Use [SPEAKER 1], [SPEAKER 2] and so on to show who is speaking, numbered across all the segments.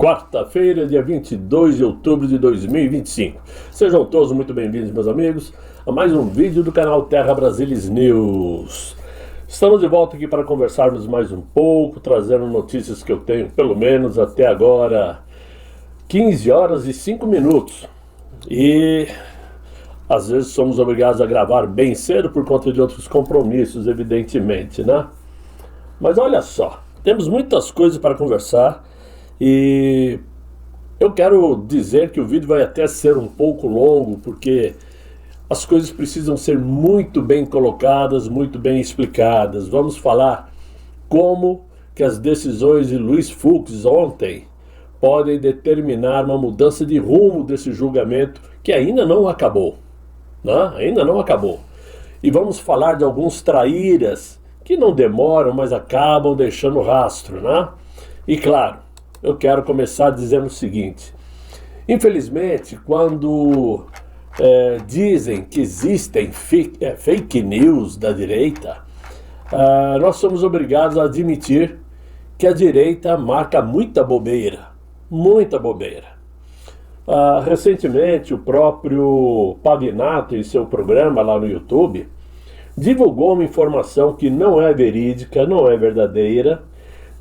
[SPEAKER 1] quarta-feira, dia 22 de outubro de 2025. Sejam todos muito bem-vindos, meus amigos, a mais um vídeo do canal Terra Brasilis News. Estamos de volta aqui para conversarmos mais um pouco, trazendo notícias que eu tenho, pelo menos até agora, 15 horas e 5 minutos. E às vezes somos obrigados a gravar bem cedo por conta de outros compromissos, evidentemente, né? Mas olha só, temos muitas coisas para conversar e eu quero dizer que o vídeo vai até ser um pouco longo, porque as coisas precisam ser muito bem colocadas, muito bem explicadas. Vamos falar como que as decisões de Luiz Fux ontem podem determinar uma mudança de rumo desse julgamento que ainda não acabou, né? Ainda não acabou. E vamos falar de alguns traíras que não demoram, mas acabam deixando rastro, né? E claro, eu quero começar dizendo o seguinte: infelizmente, quando dizem que existem fake news da direita, nós somos obrigados a admitir que a direita marca muita bobeira, muita bobeira. Recentemente, o próprio Pavinato, em seu programa lá no YouTube, divulgou uma informação que não é verídica, não é verdadeira,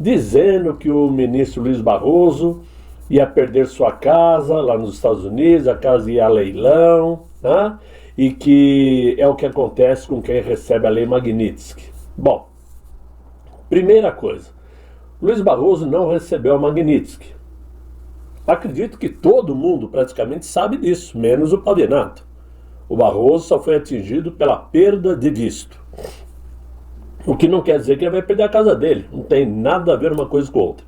[SPEAKER 1] dizendo que o ministro Luiz Barroso ia perder sua casa lá nos Estados Unidos, a casa ia a leilão, né? E que é o que acontece com quem recebe a lei Magnitsky. Bom, primeira coisa, Luiz Barroso não recebeu a Magnitsky. Acredito que todo mundo praticamente sabe disso, menos o Pavinato. O Barroso só foi atingido pela perda de visto. O que não quer dizer que ele vai perder a casa dele. Não tem nada a ver uma coisa com outra.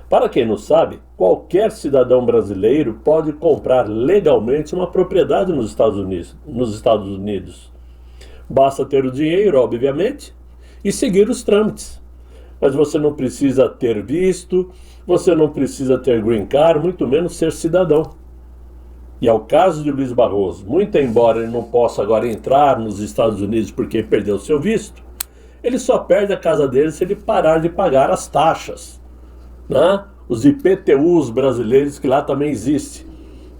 [SPEAKER 1] Para quem não sabe, qualquer cidadão brasileiro pode comprar legalmente uma propriedade nos Estados Unidos. Basta ter o dinheiro, obviamente, e seguir os trâmites. Mas você não precisa ter visto, você não precisa ter green card, muito menos ser cidadão. E ao caso de Luiz Barroso, muito embora ele não possa agora entrar nos Estados Unidos porque perdeu seu visto, ele só perde a casa dele se ele parar de pagar as taxas, né? Os IPTUs brasileiros, que lá também existem,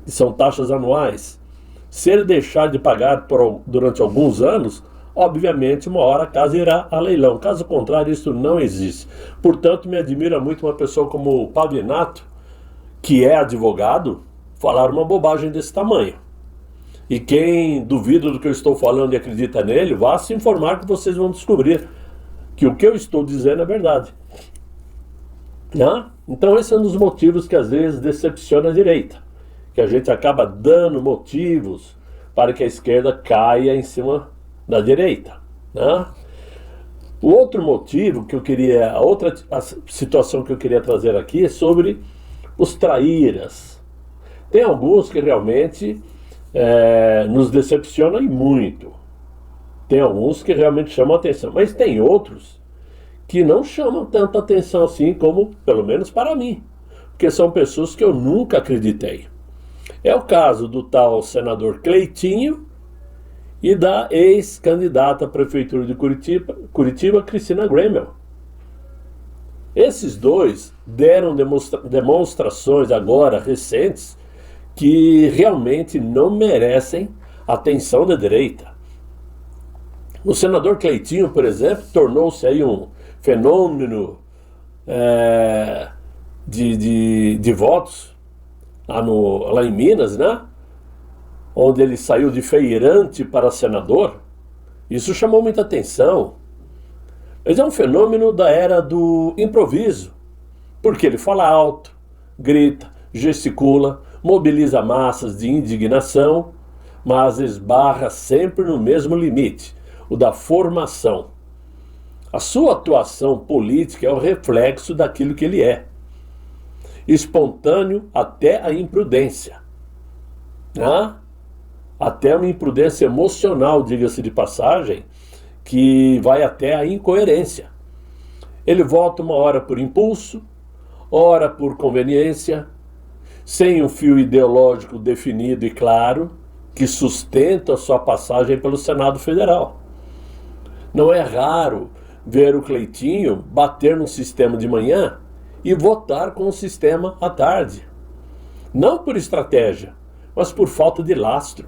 [SPEAKER 1] que são taxas anuais. Se ele deixar de pagar durante alguns anos, obviamente uma hora a casa irá a leilão. Caso contrário, isso não existe. Portanto, me admira muito uma pessoa como o Pavinato, que é advogado, falar uma bobagem desse tamanho. E quem duvida do que eu estou falando e acredita nele, vá se informar que vocês vão descobrir que o que eu estou dizendo é verdade. Então esse é um dos motivos que às vezes decepciona a direita, que a gente acaba dando motivos para que a esquerda caia em cima da direita, né? O outro motivo que eu queria, a situação que eu queria trazer aqui é sobre os traíras. Tem alguns que realmente nos decepcionam e muito. Tem alguns que realmente chamam atenção, mas tem outros que não chamam tanta atenção assim como, pelo menos para mim, porque são pessoas que eu nunca acreditei. É o caso do tal senador Cleitinho e da ex-candidata à prefeitura de Curitiba, Cristina Grêmio. Esses dois deram demonstrações agora recentes que realmente não merecem atenção da direita. O senador Cleitinho, por exemplo, tornou-se aí um fenômeno de votos lá em Minas, né? Onde ele saiu de feirante para senador. Isso chamou muita atenção. Mas é um fenômeno da era do improviso, porque ele fala alto, grita, gesticula, mobiliza massas de indignação, mas esbarra sempre no mesmo limite, o da formação. A sua atuação política é o reflexo daquilo que ele é, espontâneo até a imprudência, né? Até uma imprudência emocional, diga-se de passagem, que vai até a incoerência. Ele vota uma hora por impulso, ora por conveniência, sem um fio ideológico definido e claro, que sustenta a sua passagem pelo Senado Federal. Não é raro ver o Cleitinho bater no sistema de manhã e votar com o sistema à tarde. Não por estratégia, mas por falta de lastro.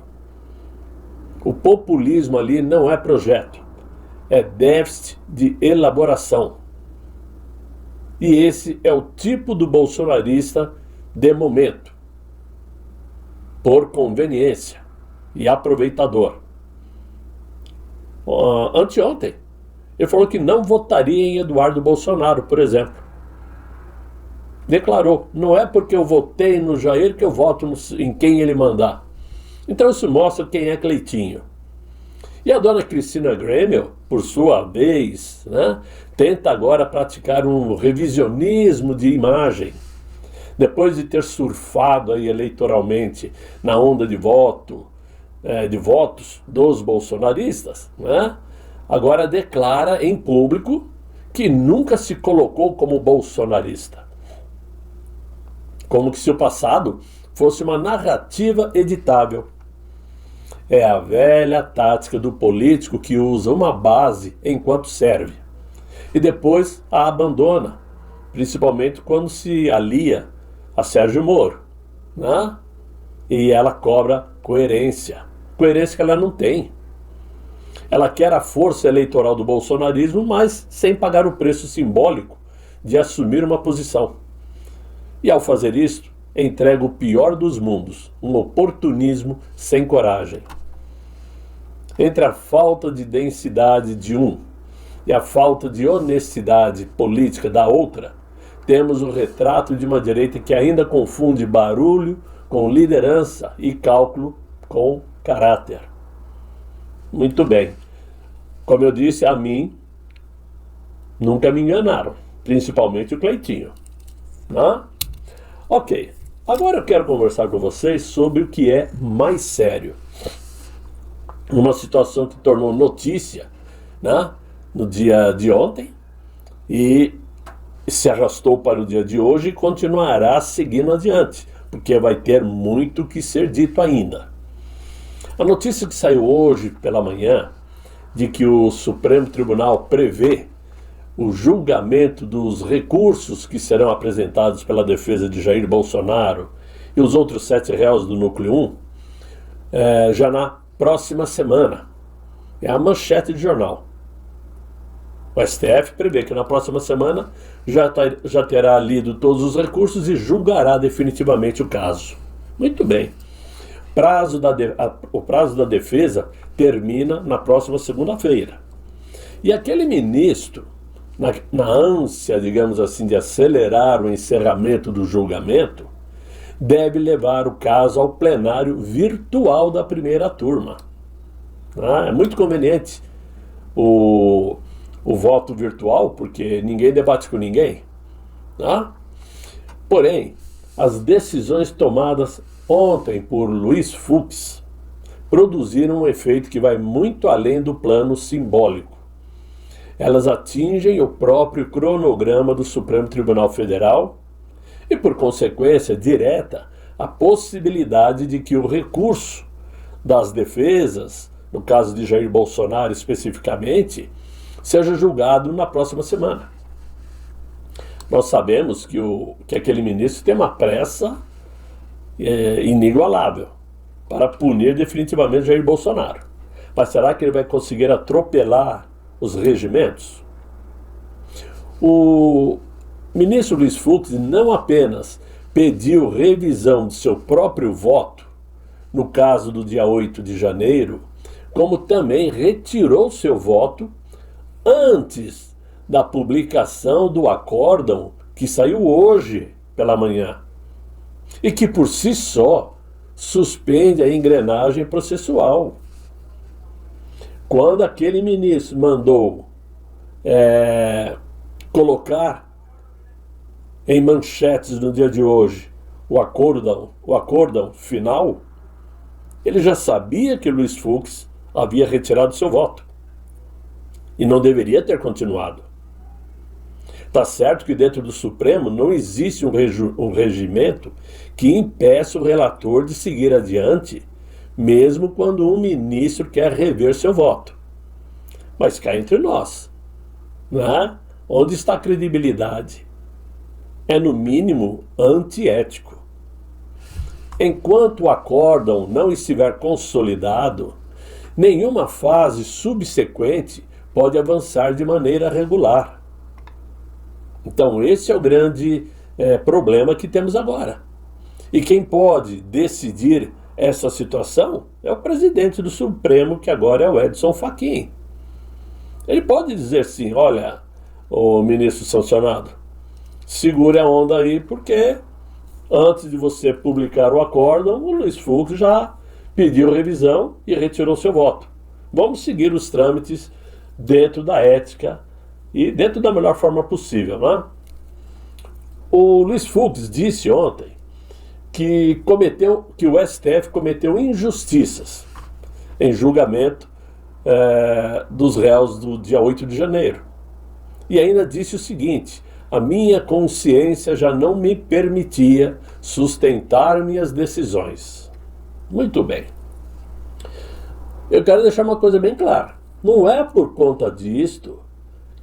[SPEAKER 1] O populismo ali não é projeto, é déficit de elaboração. E esse é o tipo do bolsonarista de momento, por conveniência e aproveitador. Anteontem, ele falou que não votaria em Eduardo Bolsonaro, por exemplo. Declarou, não é porque eu votei no Jair que eu voto em quem ele mandar. Então isso mostra quem é Cleitinho. E a dona Cristina Grêmio, por sua vez, né, tenta agora praticar um revisionismo de imagem. Depois de ter surfado aí eleitoralmente na onda de votos dos bolsonaristas, né, agora declara em público que nunca se colocou como bolsonarista. Como que se o passado fosse uma narrativa editável. É a velha tática do político que usa uma base enquanto serve e depois a abandona, principalmente quando se alia a Sérgio Moro, né? E ela cobra coerência que ela não tem. Ela quer a força eleitoral do bolsonarismo, mas sem pagar o preço simbólico de assumir uma posição. E ao fazer isto, entrega o pior dos mundos, um oportunismo sem coragem. Entre a falta de densidade de um e a falta de honestidade política da outra, temos o retrato de uma direita que ainda confunde barulho com liderança e cálculo com caráter. Muito bem. Como eu disse, a mim nunca me enganaram, principalmente o Cleitinho. Né? Ok, agora eu quero conversar com vocês sobre o que é mais sério. Uma situação que tornou notícia, né, no dia de ontem e se arrastou para o dia de hoje e continuará seguindo adiante, porque vai ter muito que ser dito ainda. A notícia que saiu hoje pela manhã de que o Supremo Tribunal prevê o julgamento dos recursos que serão apresentados pela defesa de Jair Bolsonaro e os outros 7 réus do Núcleo 1, já na próxima semana. É a manchete de jornal. O STF prevê que na próxima semana já terá lido todos os recursos e julgará definitivamente o caso. Muito bem. O prazo da defesa termina na próxima segunda-feira. E aquele ministro, na ânsia, digamos assim, de acelerar o encerramento do julgamento, deve levar o caso ao plenário virtual da primeira turma. É muito conveniente o voto virtual, porque ninguém debate com ninguém. Porém, as decisões tomadas ontem por Luiz Fux produziram um efeito que vai muito além do plano simbólico. Elas atingem o próprio cronograma do Supremo Tribunal Federal e, por consequência direta, a possibilidade de que o recurso das defesas, no caso de Jair Bolsonaro especificamente, seja julgado na próxima semana. Nós sabemos que aquele ministro tem uma pressa inigualável para punir definitivamente Jair Bolsonaro. Mas será que ele vai conseguir atropelar os regimentos? O ministro Luiz Fux não apenas pediu revisão de seu próprio voto, no caso do dia 8 de janeiro, como também retirou seu voto antes da publicação do acórdão que saiu hoje pela manhã e que por si só suspende a engrenagem processual. Quando aquele ministro mandou colocar em manchetes no dia de hoje o acórdão final, ele já sabia que Luiz Fux havia retirado seu voto e não deveria ter continuado. Está certo que dentro do Supremo não existe um regimento que impeça o relator de seguir adiante, mesmo quando um ministro quer rever seu voto. Mas cá entre nós, né? Onde está a credibilidade? é no mínimo antiético. Enquanto o acórdão não estiver consolidado, nenhuma fase subsequente pode avançar de maneira regular. Então esse é o grande problema que temos agora. E quem pode decidir essa situação é o presidente do Supremo, que agora é o Edson Fachin. Ele pode dizer sim, olha, o ministro sancionado, segure a onda aí, porque antes de você publicar o acórdão, o Luiz Fux já pediu revisão e retirou seu voto. Vamos seguir os trâmites dentro da ética e dentro da melhor forma possível, né? O Luiz Fux disse ontem que o STF cometeu injustiças em julgamento dos réus do dia 8 de janeiro. E ainda disse o seguinte: a minha consciência já não me permitia sustentar minhas decisões. Muito bem. Eu quero deixar uma coisa bem clara. Não é por conta disto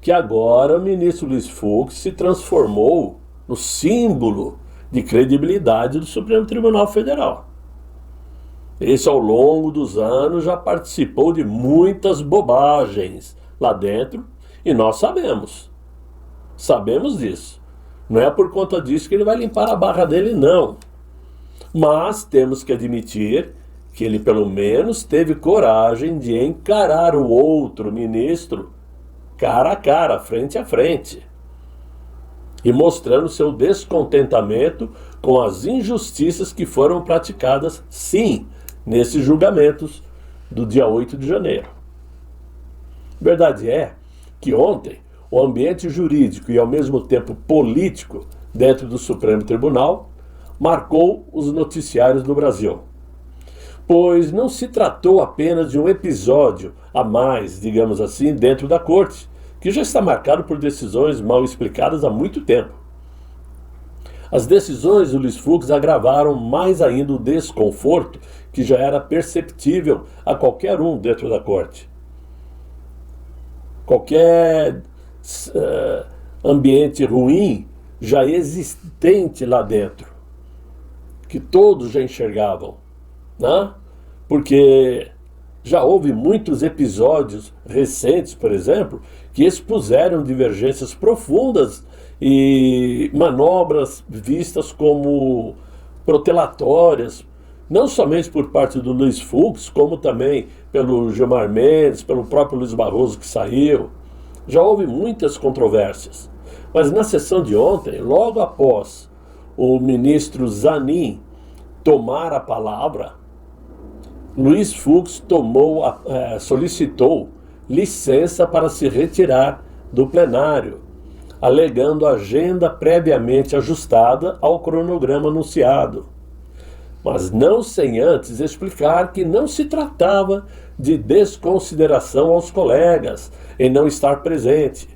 [SPEAKER 1] que agora o ministro Luiz Fux se transformou no símbolo de credibilidade do Supremo Tribunal Federal. Esse, ao longo dos anos, já participou de muitas bobagens lá dentro e nós sabemos. Sabemos disso. Não é por conta disso que ele vai limpar a barra dele, não. Mas temos que admitir que ele pelo menos teve coragem de encarar o outro ministro cara a cara, frente a frente, e mostrando seu descontentamento com as injustiças que foram praticadas, sim, nesses julgamentos do dia 8 de janeiro. Verdade é que ontem o ambiente jurídico e ao mesmo tempo político dentro do Supremo Tribunal marcou os noticiários do Brasil. Pois não se tratou apenas de um episódio a mais, digamos assim, dentro da corte, que já está marcado por decisões mal explicadas há muito tempo. As decisões do Luiz Fux agravaram mais ainda o desconforto que já era perceptível a qualquer um dentro da corte. Qualquer ambiente ruim já existente lá dentro, que todos já enxergavam, né? Porque já houve muitos episódios recentes, por exemplo, que expuseram divergências profundas e manobras vistas como protelatórias, não somente por parte do Luiz Fux, como também pelo Gilmar Mendes, pelo próprio Luiz Barroso que saiu. Já houve muitas controvérsias. Mas na sessão de ontem, logo após o ministro Zanin tomar a palavra, Luiz Fux solicitou licença para se retirar do plenário, alegando agenda previamente ajustada ao cronograma anunciado, mas não sem antes explicar que não se tratava de desconsideração aos colegas em não estar presente,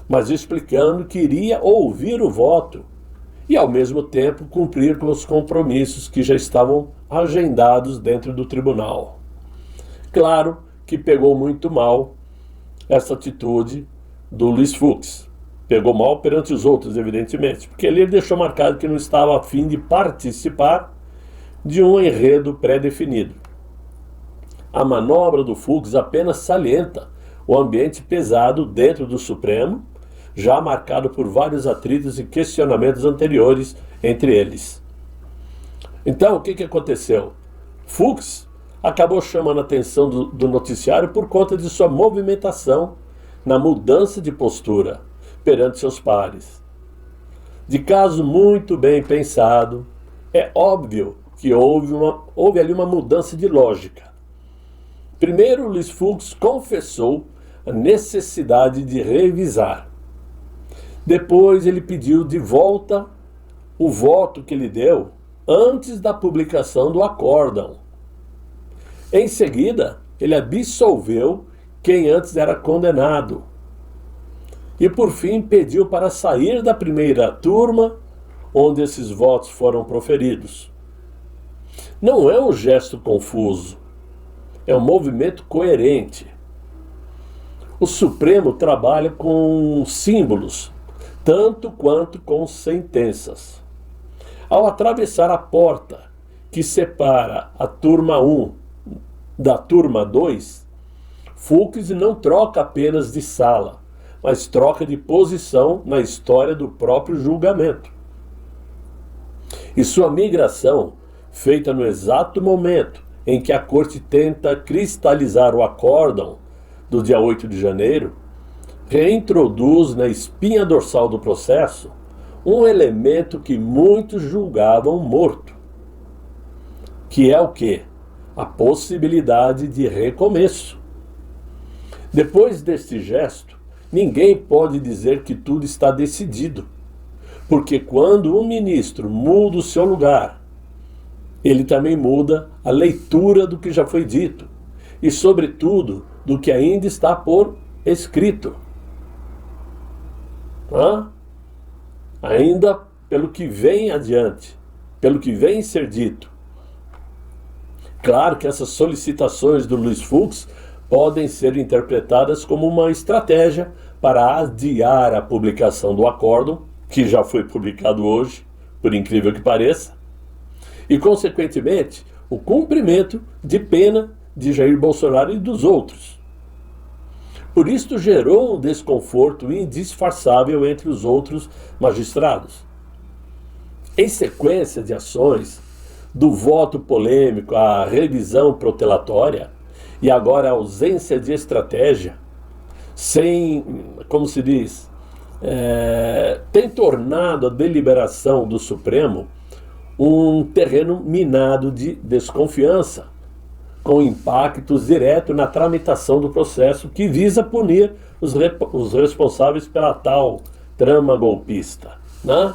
[SPEAKER 1] mas explicando que iria ouvir o voto e, ao mesmo tempo, cumprir com os compromissos que já estavam agendados dentro do tribunal. Claro que pegou muito mal essa atitude do Luiz Fux. Pegou mal perante os outros, evidentemente, porque ele deixou marcado que não estava a fim de participar de um enredo pré-definido. A manobra do Fux apenas salienta o ambiente pesado dentro do Supremo, já marcado por vários atritos e questionamentos anteriores entre eles. Então, o que aconteceu? Fux acabou chamando a atenção do noticiário por conta de sua movimentação na mudança de postura perante seus pares. De caso muito bem pensado, é óbvio que houve ali uma mudança de lógica. Primeiro, Luiz Fux confessou a necessidade de revisar. Depois ele pediu de volta o voto que ele deu antes da publicação do acórdão. Em seguida, ele absolveu quem antes era condenado. E por fim pediu para sair da primeira turma onde esses votos foram proferidos. Não é um gesto confuso, é um movimento coerente. O Supremo trabalha com símbolos, tanto quanto com sentenças. Ao atravessar a porta que separa a turma 1 da turma 2, Fux não troca apenas de sala, mas troca de posição na história do próprio julgamento. E sua migração, feita no exato momento em que a corte tenta cristalizar o acórdão do dia 8 de janeiro, reintroduz na espinha dorsal do processo um elemento que muitos julgavam morto, que é o quê? A possibilidade de recomeço. Depois deste gesto, ninguém pode dizer que tudo está decidido, porque quando um ministro muda o seu lugar, ele também muda a leitura do que já foi dito e, sobretudo, do que ainda está por escrito. Ainda pelo que vem adiante, pelo que vem ser dito. Claro que essas solicitações do Luiz Fux podem ser interpretadas como uma estratégia para adiar a publicação do acórdão, que já foi publicado hoje, por incrível que pareça, e, consequentemente, o cumprimento de pena de Jair Bolsonaro e dos outros. Por isso gerou um desconforto indisfarçável entre os outros magistrados. Em sequência de ações, do voto polêmico à revisão protelatória e agora a ausência de estratégia, como se diz, tem tornado a deliberação do Supremo um terreno minado de desconfiança, com impactos diretos na tramitação do processo que visa punir os responsáveis pela tal trama golpista, né?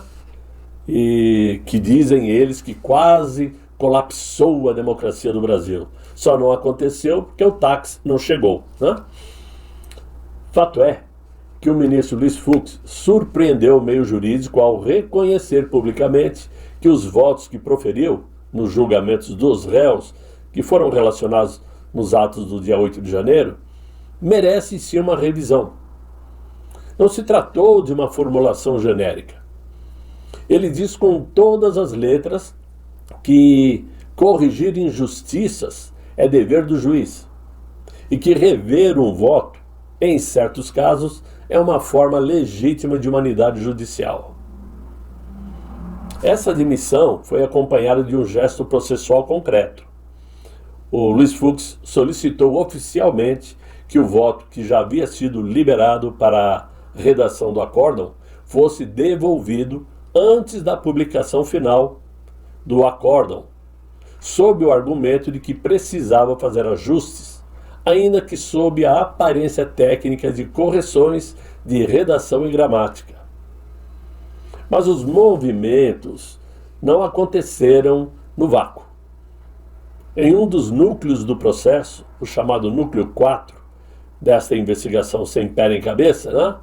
[SPEAKER 1] E que dizem eles que quase colapsou a democracia do Brasil. Só não aconteceu porque o táxi não chegou, né? Fato é que o ministro Luiz Fux surpreendeu o meio jurídico ao reconhecer publicamente que os votos que proferiu nos julgamentos dos réus que foram relacionados nos atos do dia 8 de janeiro merecem sim uma revisão. Não se tratou de uma formulação genérica. Ele diz com todas as letras que corrigir injustiças é dever do juiz e que rever um voto, em certos casos, é uma forma legítima de humanidade judicial. Essa admissão foi acompanhada de um gesto processual concreto. O Luiz Fux solicitou oficialmente que o voto que já havia sido liberado para a redação do acórdão fosse devolvido antes da publicação final do acórdão, sob o argumento de que precisava fazer ajustes, ainda que sob a aparência técnica de correções de redação e gramática. Mas os movimentos não aconteceram no vácuo. Em um dos núcleos do processo, o chamado núcleo 4, desta investigação sem pé nem cabeça, né?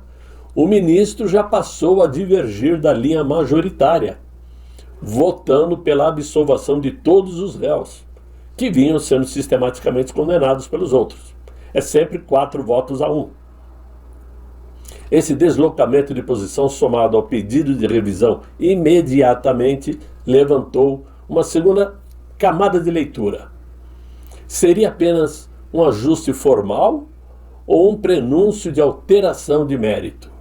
[SPEAKER 1] O ministro já passou a divergir da linha majoritária, votando pela absolvação de todos os réus, que vinham sendo sistematicamente condenados pelos outros. É sempre 4 votos a 1. Esse deslocamento de posição, somado ao pedido de revisão, imediatamente levantou uma segunda camada de leitura. Seria apenas um ajuste formal ou um prenúncio de alteração de mérito?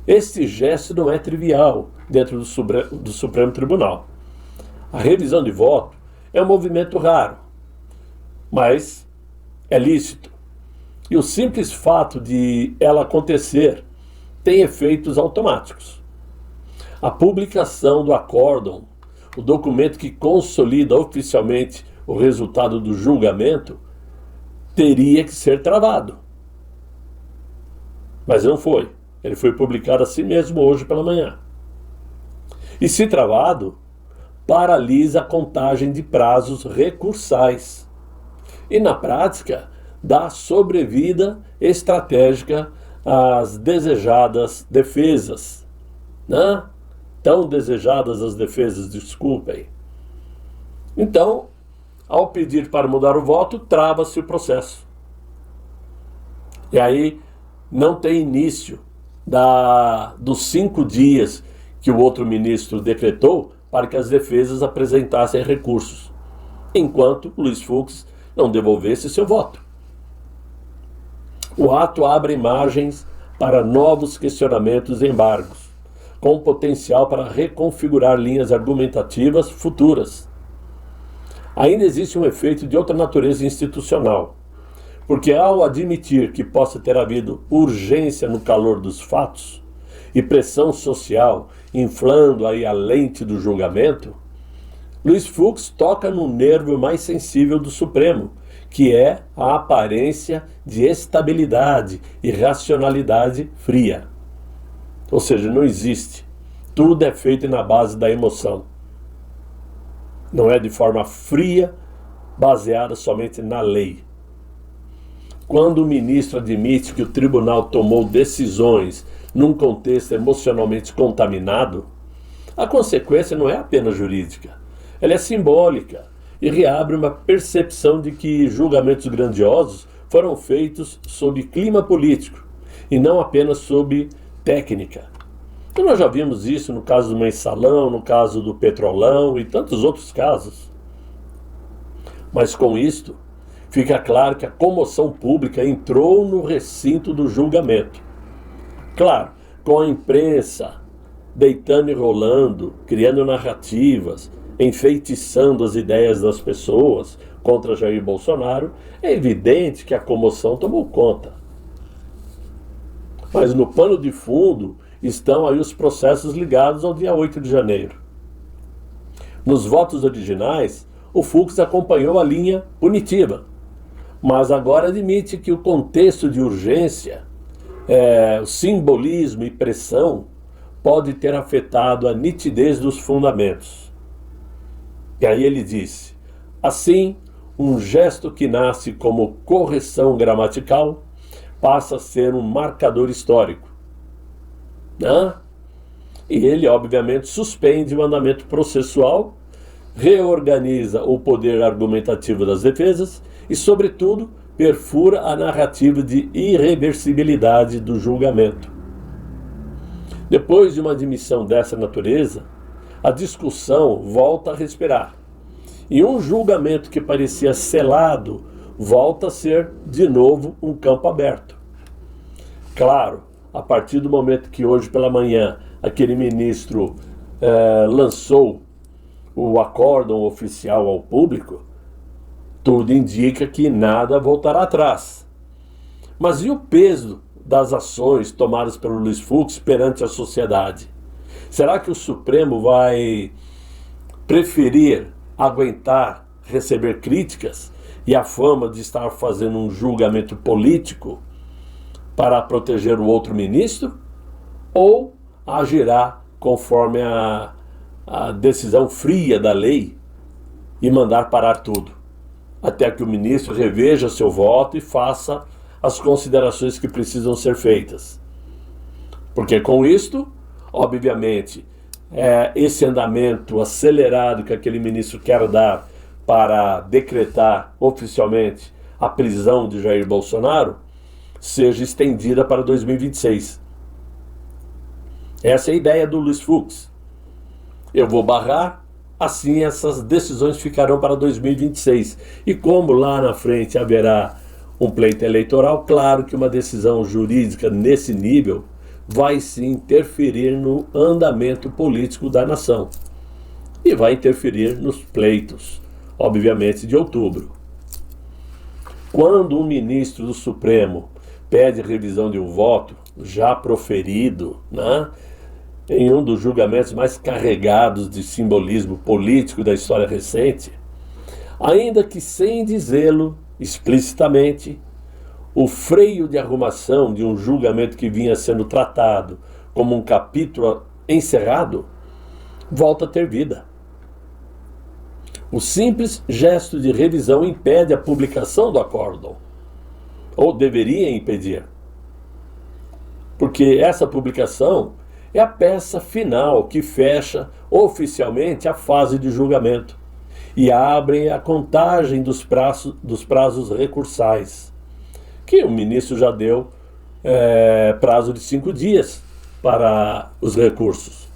[SPEAKER 1] Este gesto não é trivial dentro do Supremo Tribunal. A revisão de voto é um movimento raro, mas é lícito. E o simples fato de ela acontecer tem efeitos automáticos. A publicação do acórdão, o documento que consolida oficialmente o resultado do julgamento, teria que ser travado. Mas não foi. Ele foi publicado assim mesmo hoje pela manhã. E se travado, paralisa a contagem de prazos recursais. E na prática, dá sobrevida estratégica às desejadas defesas, né? Tão desejadas as defesas, desculpem. Então, ao pedir para mudar o voto, trava-se o processo. E aí não tem início dos 5 dias que o outro ministro decretou para que as defesas apresentassem recursos, enquanto Luiz Fux não devolvesse seu voto. O ato abre margens para novos questionamentos e embargos, com potencial para reconfigurar linhas argumentativas futuras. Ainda existe um efeito de outra natureza institucional, porque ao admitir que possa ter havido urgência no calor dos fatos e pressão social inflando aí a lente do julgamento, Luiz Fux toca no nervo mais sensível do Supremo, que é a aparência de estabilidade e racionalidade fria. Ou seja, não existe. Tudo é feito na base da emoção. Não é de forma fria, baseada somente na lei. Quando o ministro admite que o tribunal tomou decisões num contexto emocionalmente contaminado, a consequência não é apenas jurídica, ela é simbólica e reabre uma percepção de que julgamentos grandiosos foram feitos sob clima político e não apenas sob técnica. E nós já vimos isso no caso do Mensalão, no caso do Petrolão e tantos outros casos. Mas com isto, fica claro que a comoção pública entrou no recinto do julgamento. Claro, com a imprensa deitando e rolando, criando narrativas, enfeitiçando as ideias das pessoas contra Jair Bolsonaro, é evidente que a comoção tomou conta. Mas no pano de fundo estão aí os processos ligados ao dia 8 de janeiro. Nos votos originais, o Fux acompanhou a linha punitiva, mas agora admite que o contexto de urgência, o simbolismo e pressão pode ter afetado a nitidez dos fundamentos. E aí ele disse: assim, um gesto que nasce como correção gramatical passa a ser um marcador histórico. E ele, obviamente, suspende o andamento processual, reorganiza o poder argumentativo das defesas e, sobretudo, perfura a narrativa de irreversibilidade do julgamento. Depois de uma admissão dessa natureza, a discussão volta a respirar. E um julgamento que parecia selado volta a ser, de novo, um campo aberto. Claro, a partir do momento que hoje pela manhã aquele ministro lançou o acórdão oficial ao público, tudo indica que nada voltará atrás. Mas e o peso das ações tomadas pelo Luiz Fux perante a sociedade? Será que o Supremo vai preferir aguentar receber críticas e a fama de estar fazendo um julgamento político para proteger o outro ministro? Ou agirá conforme a decisão fria da lei e mandar parar tudo, até que o ministro reveja seu voto e faça as considerações que precisam ser feitas? Porque com isto, obviamente, esse andamento acelerado que aquele ministro quer dar para decretar oficialmente a prisão de Jair Bolsonaro seja estendida para 2026. Essa é a ideia do Luiz Fux. Eu vou barrar, assim essas decisões ficarão para 2026. E como lá na frente haverá um pleito eleitoral, claro que uma decisão jurídica nesse nível vai sim interferir no andamento político da nação. E vai interferir nos pleitos, obviamente, de outubro. Quando um ministro do Supremo pede revisão de um voto já proferido, em um dos julgamentos mais carregados de simbolismo político da história recente, ainda que sem dizê-lo explicitamente, o freio de arrumação de um julgamento que vinha sendo tratado como um capítulo encerrado volta a ter vida. O simples gesto de revisão impede a publicação do acórdão, ou deveria impedir, porque essa publicação é a peça final que fecha oficialmente a fase de julgamento e abre a contagem dos prazos recursais, que o ministro já deu prazo de 5 dias para os recursos.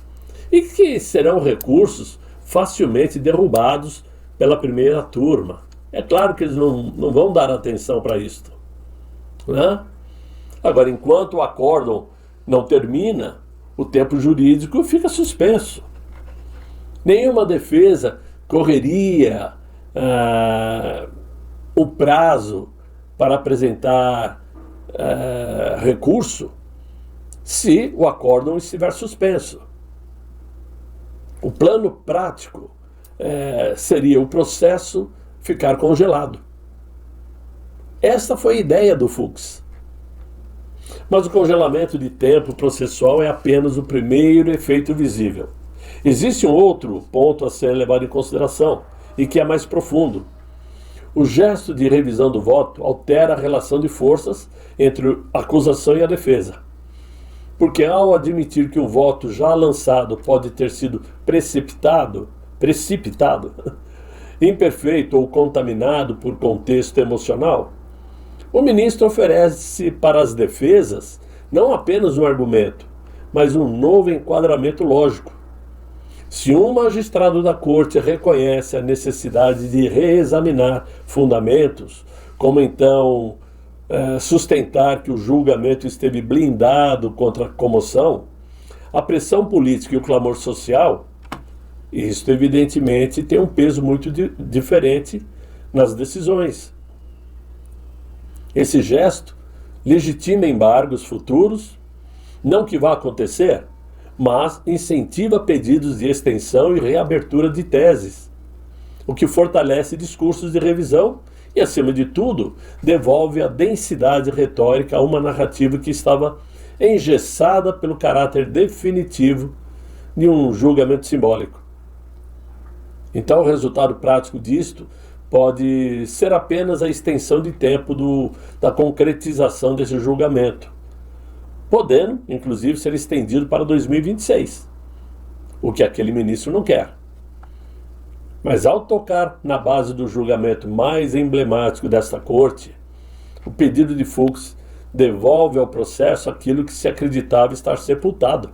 [SPEAKER 1] E que serão recursos facilmente derrubados pela primeira turma. É claro que eles não vão dar atenção para isso, né? Agora, enquanto o acórdão não termina, o tempo jurídico fica suspenso. Nenhuma defesa correria o prazo para apresentar recurso se o acórdão estiver suspenso. O plano prático seria o processo ficar congelado. Esta foi a ideia do Fux. Mas o congelamento de tempo processual é apenas o primeiro efeito visível. Existe um outro ponto a ser levado em consideração e que é mais profundo. O gesto de revisão do voto altera a relação de forças entre a acusação e a defesa. Porque ao admitir que o voto já lançado pode ter sido precipitado, imperfeito ou contaminado por contexto emocional, o ministro oferece para as defesas não apenas um argumento, mas um novo enquadramento lógico. Se um magistrado da corte reconhece a necessidade de reexaminar fundamentos, como então sustentar que o julgamento esteve blindado contra a comoção, a pressão política e o clamor social, isso evidentemente tem um peso muito diferente nas decisões. Esse gesto legitima embargos futuros, não que vá acontecer, mas incentiva pedidos de extensão e reabertura de teses, o que fortalece discursos de revisão e, acima de tudo, devolve a densidade retórica a uma narrativa que estava engessada pelo caráter definitivo de um julgamento simbólico. Então, o resultado prático disto pode ser apenas a extensão de tempo da concretização desse julgamento, podendo, inclusive, ser estendido para 2026, o que aquele ministro não quer. Mas ao tocar na base do julgamento mais emblemático desta corte, o pedido de Fux devolve ao processo aquilo que se acreditava estar sepultado,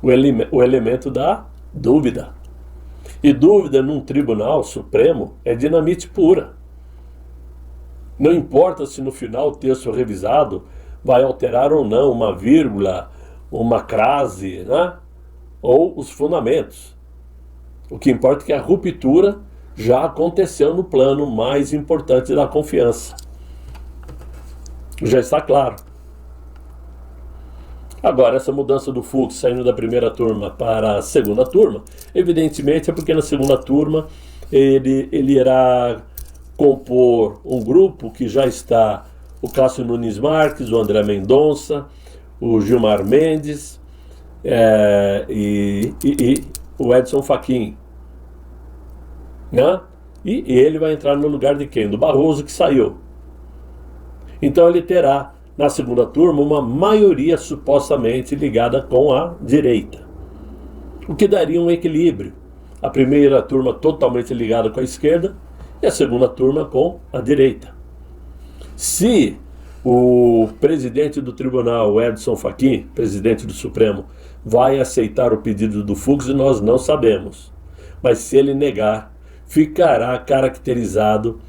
[SPEAKER 1] o elemento da dúvida. E dúvida num tribunal supremo é dinamite pura. Não importa se no final o texto revisado vai alterar ou não uma vírgula, uma crase, né? Ou os fundamentos. O que importa é que a ruptura já aconteceu no plano mais importante da confiança. Já está claro. Agora, essa mudança do Fux saindo da primeira turma para a segunda turma, evidentemente é porque na segunda turma ele irá compor um grupo que já está o Cássio Nunes Marques, o André Mendonça, o Gilmar Mendes e o Edson Fachin. Né? E ele vai entrar no lugar de quem? Do Barroso, que saiu. Então ele terá na segunda turma uma maioria supostamente ligada com a direita, o que daria um equilíbrio. A primeira turma totalmente ligada com a esquerda e a segunda turma com a direita. Se o presidente do tribunal, Edson Fachin, presidente do Supremo, vai aceitar o pedido do Fux, nós não sabemos. Mas se ele negar, ficará caracterizado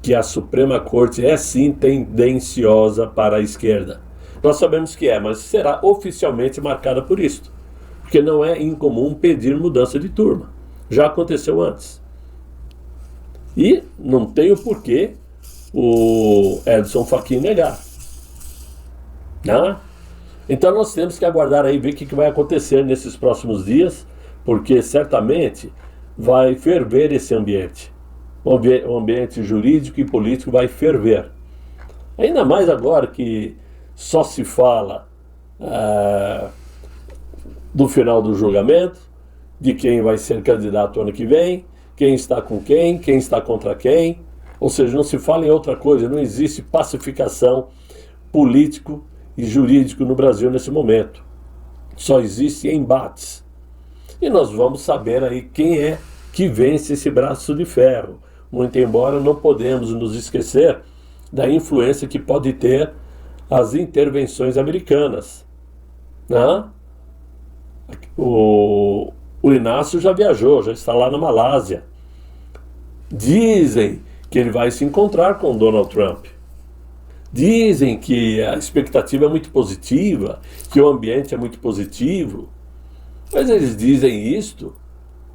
[SPEAKER 1] que a Suprema Corte é sim tendenciosa para a esquerda. Nós sabemos que é, mas será oficialmente marcada por isto, porque não é incomum pedir mudança de turma. Já aconteceu antes. E não tem o porquê o Edson Fachin negar. Né? Então nós temos que aguardar aí, ver o que vai acontecer nesses próximos dias, porque certamente vai ferver esse ambiente. O ambiente jurídico e político vai ferver. Ainda mais agora que só se fala do final do julgamento, de quem vai ser candidato ano que vem, quem está com quem está contra quem. Ou seja, não se fala em outra coisa, não existe pacificação político e jurídico no Brasil nesse momento. Só existem embates. E nós vamos saber aí quem é que vence esse braço de ferro. Muito embora não podemos nos esquecer da influência que pode ter as intervenções americanas, né? O Inácio já viajou, já está lá na Malásia. Dizem que ele vai se encontrar com o Donald Trump. Dizem que a expectativa é muito positiva, que o ambiente é muito positivo. Mas eles dizem isto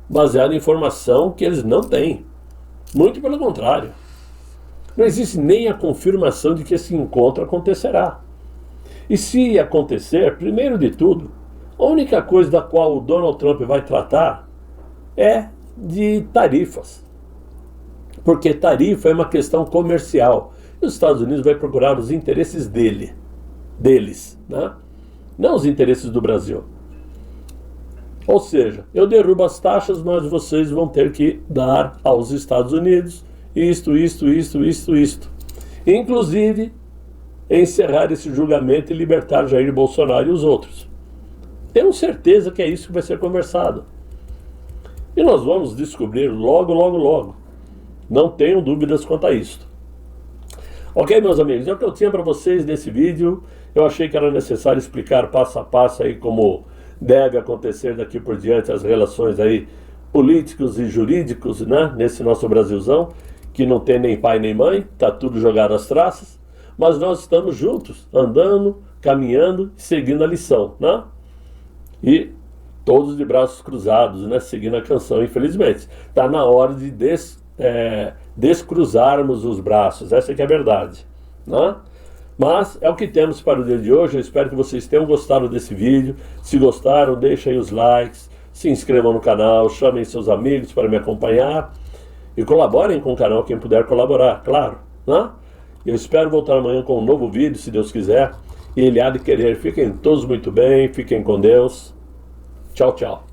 [SPEAKER 1] baseado em informação que eles não têm. Muito pelo contrário. Não existe nem a confirmação de que esse encontro acontecerá. E se acontecer, primeiro de tudo, a única coisa da qual o Donald Trump vai tratar é de tarifas. Porque tarifa é uma questão comercial. E os Estados Unidos vai procurar os interesses deles, né? Não os interesses do Brasil. Ou seja, eu derrubo as taxas, mas vocês vão ter que dar aos Estados Unidos isto. Inclusive, encerrar esse julgamento e libertar Jair Bolsonaro e os outros. Tenho certeza que é isso que vai ser conversado. E nós vamos descobrir logo. Não tenho dúvidas quanto a isso. Ok, meus amigos, é o que eu tinha para vocês nesse vídeo. Eu achei que era necessário explicar passo a passo aí como deve acontecer daqui por diante as relações aí políticos e jurídicos, né, nesse nosso Brasilzão, que não tem nem pai nem mãe, tá tudo jogado às traças, mas nós estamos juntos, andando, caminhando e seguindo a lição, né? E todos de braços cruzados, né, seguindo a canção, infelizmente. Tá na hora de descruzarmos os braços, essa que é a verdade, né? Mas é o que temos para o dia de hoje. Eu espero que vocês tenham gostado desse vídeo. Se gostaram, deixem aí os likes, se inscrevam no canal, chamem seus amigos para me acompanhar e colaborem com o canal, quem puder colaborar, claro, né? Eu espero voltar amanhã com um novo vídeo, se Deus quiser, e Ele há de querer. Fiquem todos muito bem, fiquem com Deus. Tchau, tchau.